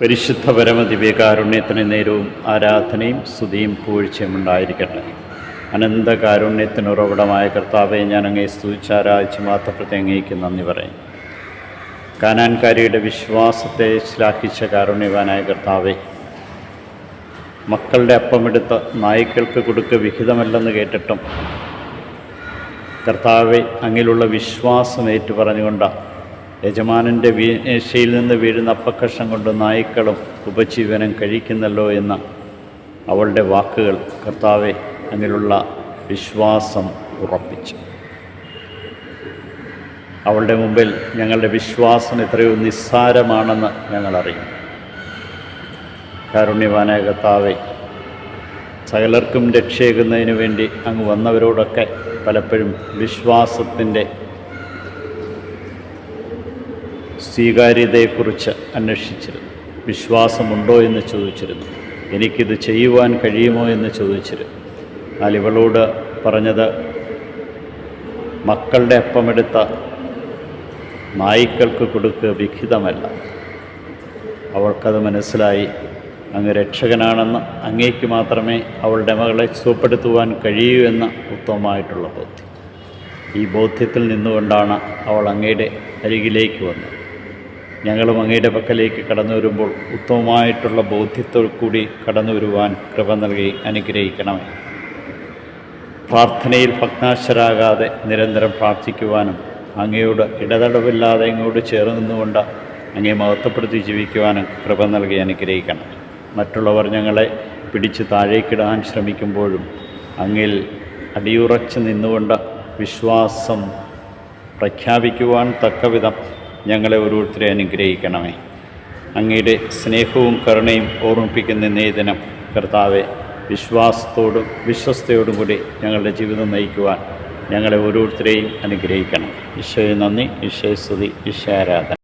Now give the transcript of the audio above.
പരിശുദ്ധ പരമദിവ്യകാരുണ്യത്തിന് നേരവും ആരാധനയും സ്തുതിയും പൂഴ്ചയും ഉണ്ടായിരിക്കട്ടെ. അനന്തകാരുണ്യത്തിനുറവിടമായ കർത്താവെ, ഞാൻ അങ്ങേ സ്തുതിച്ചാരാധിച്ച് മാത്രത്തെ അങ്ങേക്ക് നന്ദി പറയും. കാനാൻകാരിയുടെ വിശ്വാസത്തെ ശ്ലാഘിച്ച കാരുണ്യവാനായ കർത്താവെ, മക്കളുടെ അപ്പമെടുത്ത് നായ്ക്കൾക്ക് കൊടുക്ക വിഹിതമല്ലെന്ന് കേട്ടിട്ടും കർത്താവെ, അങ്ങിലുള്ള വിശ്വാസം ഏറ്റുപറഞ്ഞുകൊണ്ട് യജമാനൻ്റെ മേശയിൽ നിന്ന് വീഴുന്ന അപ്പക്കഷ്ണം കൊണ്ട് നായ്ക്കളും ഉപജീവനം കഴിക്കുന്നല്ലോ എന്ന അവളുടെ വാക്കുകൾ കർത്താവെ, അങ്ങിലുള്ള വിശ്വാസം ഉറപ്പിച്ചു. അവളുടെ മുമ്പിൽ ഞങ്ങളുടെ വിശ്വാസം എത്രയോ നിസ്സാരമാണെന്ന് ഞങ്ങളറിയും. കാരുണ്യവാനായ കർത്താവെ, സകലർക്കും രക്ഷയേകുന്നതിന് വേണ്ടി അങ്ങ് വന്നവരോടൊക്കെ പലപ്പോഴും വിശ്വാസത്തിൻ്റെ സ്വീകാര്യതയെക്കുറിച്ച് അന്വേഷിച്ചിരുന്നു. വിശ്വാസമുണ്ടോ എന്ന് ചോദിച്ചിരുന്നു. എനിക്കിത് ചെയ്യുവാൻ കഴിയുമോ എന്ന് ചോദിച്ചിരുന്നു. എന്നാൽ ഇവളോട് പറഞ്ഞത്, മക്കളുടെ അപ്പമെടുത്ത നായ്ക്കൾക്ക് കൊടുക്കുക വിഹിതമല്ല. അവൾക്കത് മനസ്സിലായി. അങ്ങ് രക്ഷകനാണെന്ന്, അങ്ങേക്ക് മാത്രമേ അവളുടെ മകളെ സുഖപ്പെടുത്തുവാൻ കഴിയൂ എന്ന ഉത്തമമായിട്ടുള്ള ബോധ്യം. ഈ ബോധ്യത്തിൽ നിന്നുകൊണ്ടാണ് അവൾ അങ്ങയുടെ അരികിലേക്ക് വന്നത്. ഞങ്ങളും അങ്ങയുടെ പക്കലേക്ക് കടന്നു വരുമ്പോൾ ഉത്തമമായിട്ടുള്ള ബോധ്യത്തോടു കൂടി കടന്നു വരുവാൻ കൃപ നൽകി അനുഗ്രഹിക്കണമേ. പ്രാർത്ഥനയിൽ ഭഗ്നാശരാകാതെ നിരന്തരം പ്രാർത്ഥിക്കുവാനും അങ്ങയോട് ഇടതടവില്ലാതെ അങ്ങോട്ട് ചേർന്ന് നിന്നുകൊണ്ട് അങ്ങയെ മഹത്വപ്പെടുത്തി ജീവിക്കുവാനും കൃപ നൽകി അനുഗ്രഹിക്കണം. മറ്റുള്ളവർ ഞങ്ങളെ പിടിച്ച് താഴേക്കിടാൻ ശ്രമിക്കുമ്പോഴും അങ്ങിൽ അടിയുറച്ച് നിന്നുകൊണ്ട് വിശ്വാസം പ്രഖ്യാപിക്കുവാൻ തക്കവിധം ഞങ്ങളെ ഓരോരുത്തരെ അനുഗ്രഹിക്കണമേ. അങ്ങയുടെ സ്നേഹവും കരുണയും ഓർമ്മിപ്പിക്കുന്ന ഈ ദിനം കർത്താവെ, വിശ്വാസത്തോടും വിശ്വസ്തയോടും കൂടി ഞങ്ങളുടെ ജീവിതം നയിക്കുവാൻ ഞങ്ങളെ ഓരോരുത്തരെയും അനുഗ്രഹിക്കണം. ഈശോയെ നന്ദി, ഈശോയെ സ്തുതി, ഈശോ ആരാധന.